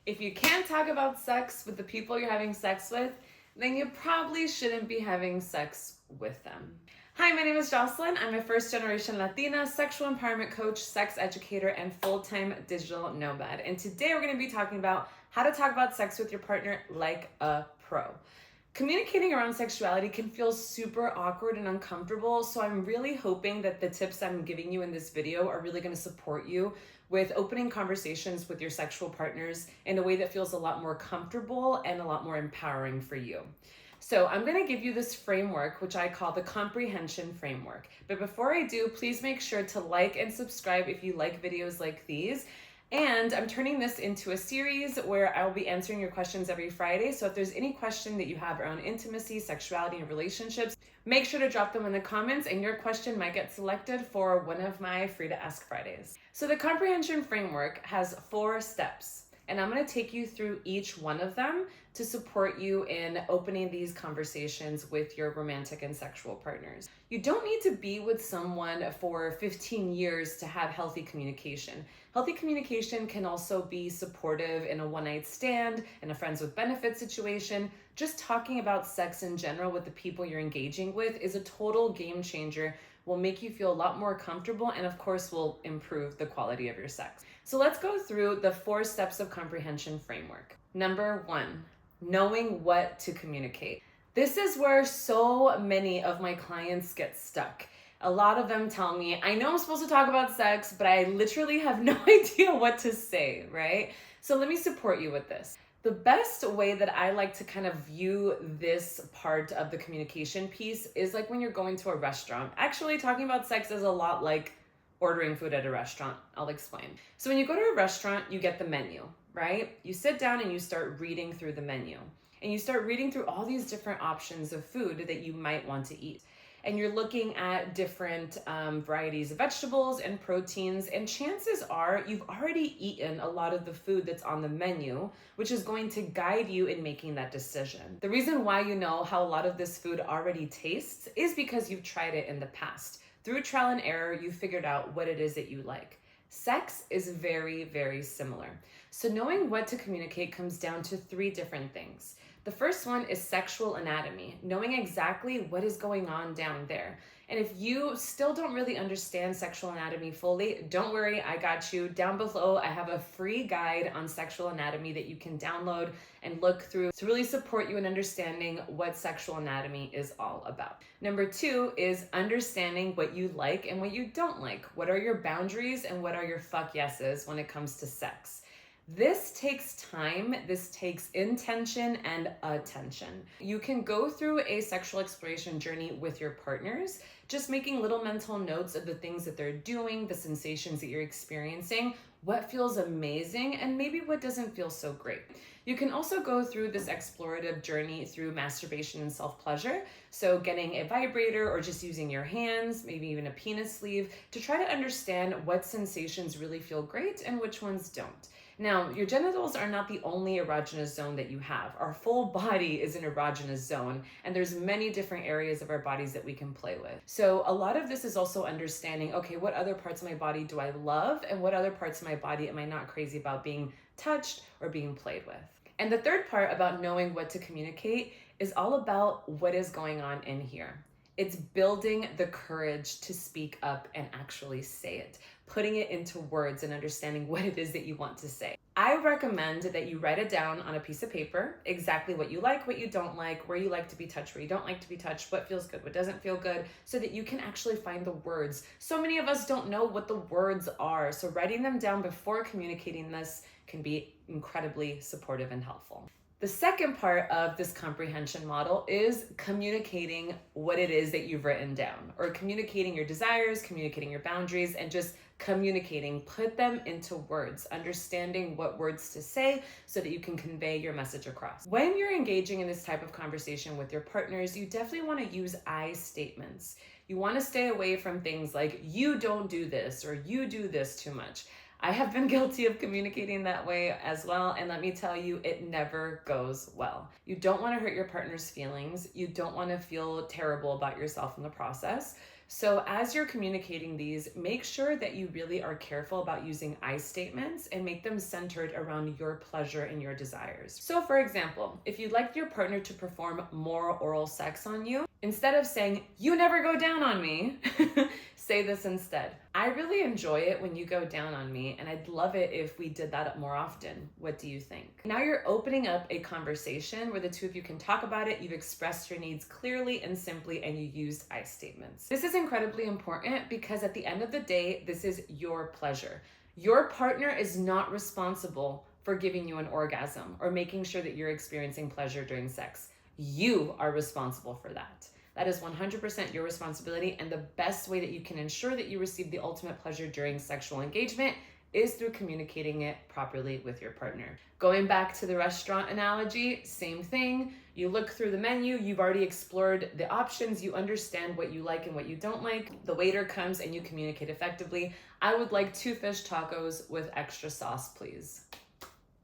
If you can't talk about sex with the people you're having sex with, then you probably shouldn't be having sex with them. Hi, my name is Jocelyn. I'm a first-generation Latina sexual empowerment coach, sex educator, and full-time digital nomad. And today we're going to be talking about how to talk about sex with your partner like a pro. Communicating around sexuality can feel super awkward and uncomfortable, so I'm really hoping that the tips I'm giving you in this video are really going to support you with opening conversations with your sexual partners in a way that feels a lot more comfortable and a lot more empowering for you. So I'm going to give you this framework, which I call the comprehension framework. But before I do, please make sure to like and subscribe if you like videos like these. And I'm turning this into a series where I'll be answering your questions every Friday. So if there's any question that you have around intimacy, sexuality, and relationships, make sure to drop them in the comments and your question might get selected for one of my Free to Ask Fridays. So the comprehension framework has 4 steps, and I'm going to take you through each one of them to support you in opening these conversations with your romantic and sexual partners. You don't need to be with someone for 15 years to have healthy communication. Healthy communication can also be supportive in a one-night stand, in a friends with benefits situation. Just talking about sex in general with the people you're engaging with is a total game changer, will make you feel a lot more comfortable, and of course will improve the quality of your sex. So let's go through the 4 steps of comprehension framework. Number 1, knowing what to communicate. This is where so many of my clients get stuck. A lot of them tell me, I know I'm supposed to talk about sex, but I literally have no idea what to say, right? So let me support you with this. The best way that I like to kind of view this part of the communication piece is like when you're going to a restaurant. Actually, talking about sex is a lot like ordering food at a restaurant. I'll explain. So when you go to a restaurant, you get the menu, right? You sit down and you start reading through the menu. And you start reading through all these different options of food that you might want to eat. And you're looking at different varieties of vegetables and proteins, and chances are you've already eaten a lot of the food that's on the menu, which is going to guide you in making that decision. The reason why you know how a lot of this food already tastes is because you've tried it in the past. Through trial and error, you figured out what it is that you like. Sex is very, very similar. So knowing what to communicate comes down to 3 different things. The first one is sexual anatomy, knowing exactly what is going on down there. And if you still don't really understand sexual anatomy fully, don't worry, I got you. Down below, I have a free guide on sexual anatomy that you can download and look through to really support you in understanding what sexual anatomy is all about. Number 2 is understanding what you like and what you don't like. What are your boundaries and what are your fuck yeses when it comes to sex? This takes time, this takes intention and attention. You can go through a sexual exploration journey with your partners, just making little mental notes of the things that they're doing, the sensations that you're experiencing, what feels amazing, and maybe what doesn't feel so great. You can also go through this explorative journey through masturbation and self-pleasure. So getting a vibrator or just using your hands, maybe even a penis sleeve, to try to understand what sensations really feel great and which ones don't. Now, your genitals are not the only erogenous zone that you have. Our full body is an erogenous zone, and there's many different areas of our bodies that we can play with. So a lot of this is also understanding, okay, what other parts of my body do I love, and what other parts of my body am I not crazy about being touched or being played with? And the third part about knowing what to communicate is all about what is going on in here. It's building the courage to speak up and actually say it, putting it into words and understanding what it is that you want to say. I recommend that you write it down on a piece of paper, exactly what you like, what you don't like, where you like to be touched, where you don't like to be touched, what feels good, what doesn't feel good, so that you can actually find the words. So many of us don't know what the words are, so writing them down before communicating this can be incredibly supportive and helpful. The second part of this comprehension model is communicating what it is that you've written down, or communicating your desires, communicating your boundaries, and just communicating. Put them into words, understanding what words to say so that you can convey your message across. When you're engaging in this type of conversation with your partners, you definitely want to use I statements. You want to stay away from things like, you don't do this, or you do this too much. I have been guilty of communicating that way as well, and let me tell you, it never goes well. You don't want to hurt your partner's feelings. You don't want to feel terrible about yourself in the process. So as you're communicating these, make sure that you really are careful about using I statements and make them centered around your pleasure and your desires. So for example, if you'd like your partner to perform more oral sex on you, instead of saying, "You never go down on me," say this instead: "I really enjoy it when you go down on me, and I'd love it if we did that more often. What do you think?" Now you're opening up a conversation where the two of you can talk about it. You've expressed your needs clearly and simply, and you used I statements. This is incredibly important because at the end of the day, this is your pleasure. Your partner is not responsible for giving you an orgasm or making sure that you're experiencing pleasure during sex. You are responsible for that. That is 100% your responsibility, and the best way that you can ensure that you receive the ultimate pleasure during sexual engagement is through communicating it properly with your partner. Going back to the restaurant analogy, same thing. You look through the menu, you've already explored the options, you understand what you like and what you don't like. The waiter comes and you communicate effectively. "I would like 2 fish tacos with extra sauce, please."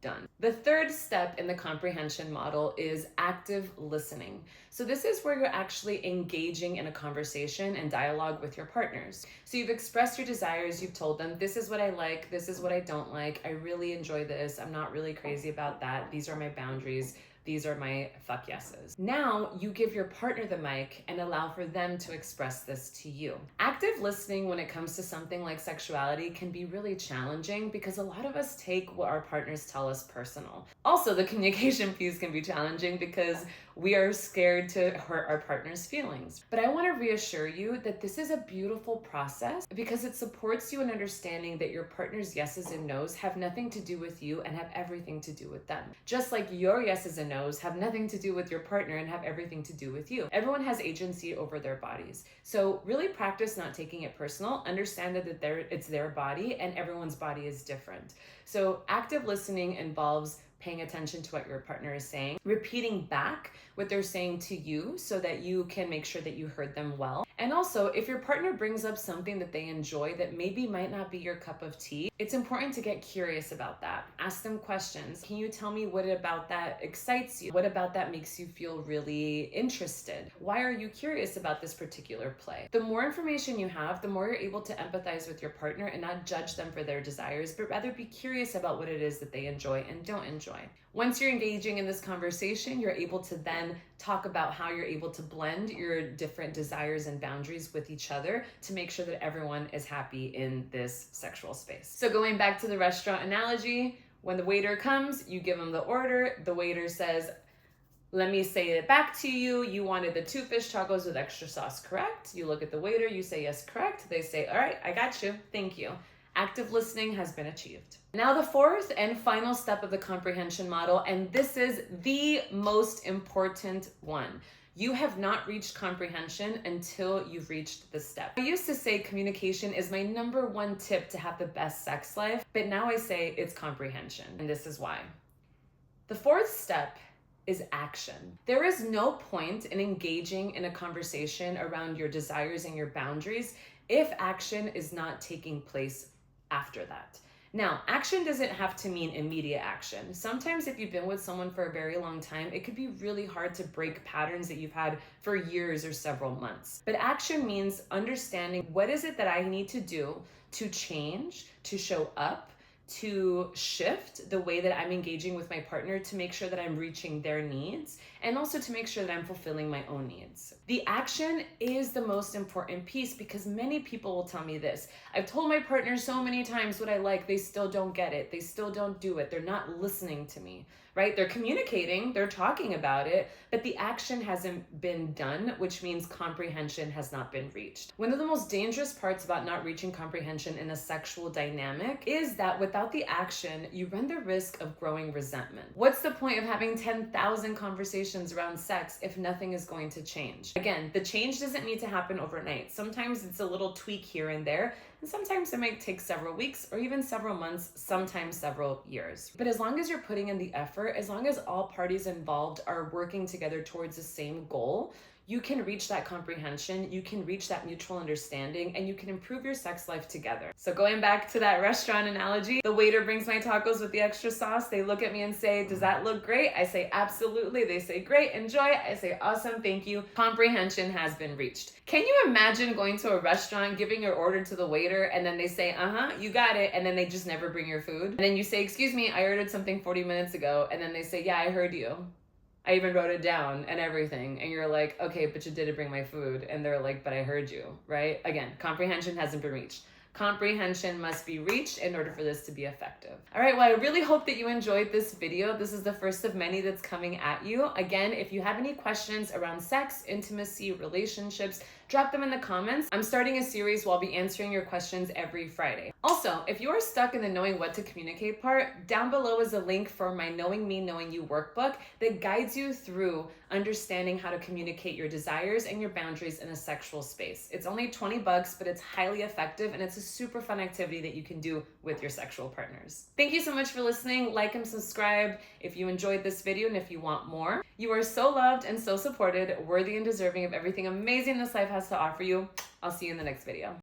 Done. The third step in the comprehension model is active listening. So this is where you're actually engaging in a conversation and dialogue with your partners. So you've expressed your desires, you've told them, "This is what I like, this is what I don't like, I really enjoy this, I'm not really crazy about that, these are my boundaries, these are my fuck yeses." Now you give your partner the mic and allow for them to express this to you. Active listening when it comes to something like sexuality can be really challenging because a lot of us take what our partners tell us personal. Also, the communication piece can be challenging because we are scared to hurt our partner's feelings. But I want to reassure you that this is a beautiful process because it supports you in understanding that your partner's yeses and nos have nothing to do with you and have everything to do with them. Just like your yeses and nos have nothing to do with your partner and have everything to do with you. Everyone has agency over their bodies. So really practice not taking it personal. Understand that it's their body and everyone's body is different. So active listening involves paying attention to what your partner is saying, repeating back what they're saying to you so that you can make sure that you heard them well. And also, if your partner brings up something that they enjoy that maybe might not be your cup of tea, it's important to get curious about that. Ask them questions. Can you tell me what about that excites you? What about that makes you feel really interested? Why are you curious about this particular play? The more information you have, the more you're able to empathize with your partner and not judge them for their desires, but rather be curious about what it is that they enjoy and don't enjoy. Once you're engaging in this conversation, you're able to then talk about how you're able to blend your different desires and boundaries with each other to make sure that everyone is happy in this sexual space. So going back to the restaurant analogy, when the waiter comes, you give them the order. The waiter says, "Let me say it back to you. You wanted the 2 fish tacos with extra sauce, correct?" You look at the waiter, you say, "Yes, correct." They say, "All right, I got you. Thank you." Active listening has been achieved. Now the fourth and final step of the comprehension model, and this is the most important one. You have not reached comprehension until you've reached this step. I used to say communication is my number 1 tip to have the best sex life, but now I say it's comprehension, and this is why. The fourth step is action. There is no point in engaging in a conversation around your desires and your boundaries if action is not taking place after that. Now, action doesn't have to mean immediate action. Sometimes if you've been with someone for a very long time, it could be really hard to break patterns that you've had for years or several months. But action means understanding what is it that I need to do to change, to show up, to shift the way that I'm engaging with my partner to make sure that I'm reaching their needs and also to make sure that I'm fulfilling my own needs. The action is the most important piece because many people will tell me this: "I've told my partner so many times what I like, they still don't get it. They still don't do it. They're not listening to me," right? They're communicating, they're talking about it, but the action hasn't been done, which means comprehension has not been reached. One of the most dangerous parts about not reaching comprehension in a sexual dynamic is that without the action, you run the risk of growing resentment. What's the point of having 10,000 conversations around sex if nothing is going to change? Again, the change doesn't need to happen overnight. Sometimes it's a little tweak here and there, and sometimes it might take several weeks or even several months, sometimes several years. But as long as you're putting in the effort, as long as all parties involved are working together towards the same goal, you can reach that comprehension, you can reach that mutual understanding, and you can improve your sex life together. So going back to that restaurant analogy, the waiter brings my tacos with the extra sauce. They look at me and say, does that look great? I say, absolutely. They say, great, enjoy. I say, awesome, thank you. Comprehension has been reached. Can you imagine going to a restaurant, giving your order to the waiter, and then they say, you got it, and then they just never bring your food? And then you say, excuse me, I ordered something 40 minutes ago, and then they say, yeah, I heard you. I even wrote it down and everything. And you're like, okay, but you didn't bring my food. And they're like, but I heard you, right? Again, comprehension hasn't been reached. Comprehension must be reached in order for this to be effective. All right, well, I really hope that you enjoyed this video. This is the first of many that's coming at you. Again, if you have any questions around sex, intimacy, relationships, drop them in the comments. I'm starting a series where I'll be answering your questions every Friday. Also, if you are stuck in the knowing what to communicate part, down below is a link for my Knowing Me, Knowing You workbook that guides you through understanding how to communicate your desires and your boundaries in a sexual space. It's only $20, but it's highly effective and it's a super fun activity that you can do with your sexual partners. Thank you so much for listening. Like and subscribe if you enjoyed this video and if you want more. You are so loved and so supported, worthy and deserving of everything amazing this life has to offer you. I'll see you in the next video.